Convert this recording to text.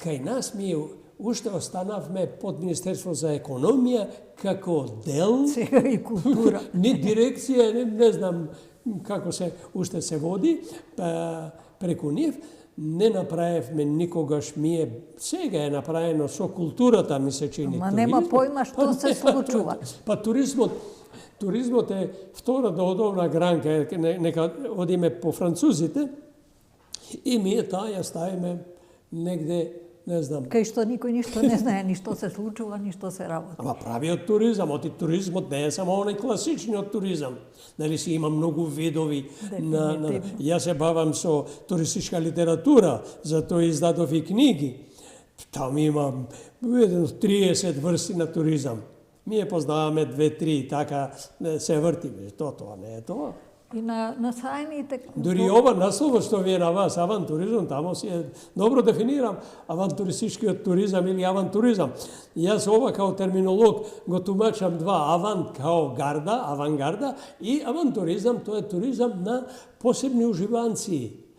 кај нас ми уште останавме под Министерство за економија како дел, Сега и култура. не дирекција, не знам како уште се води, преку нив, не направевме никогаш сега е направено со културата, ми се чини. Ама нема појма што се случува. Туризмот е втора доодовна гранка, нека одиме по французите, и ние таа ја ставиме негде, не знам. Кај што никој ништо не знае, ни што се случува, ни што се работи. Ама правиот туризам, туризмот не е само оној класичниот туризам. Нали си има многу видови. Јас се бавам со туристичка литература, затоа издадов и книги. Таму има 30 врсти на туризам. Ние познаваме 2-3, така се вртиме. Тоа не е тоа. И на сајмите... Дури ова наслова што ви е на вас, авантуризам, тамо си е добро дефинирам, авантуристичкиот туризам или авантуризам. Јас ова као терминолог го тумачам два, авант као гарда, авангарда, и авантуризам, тоа е туризам на посебни уживанци.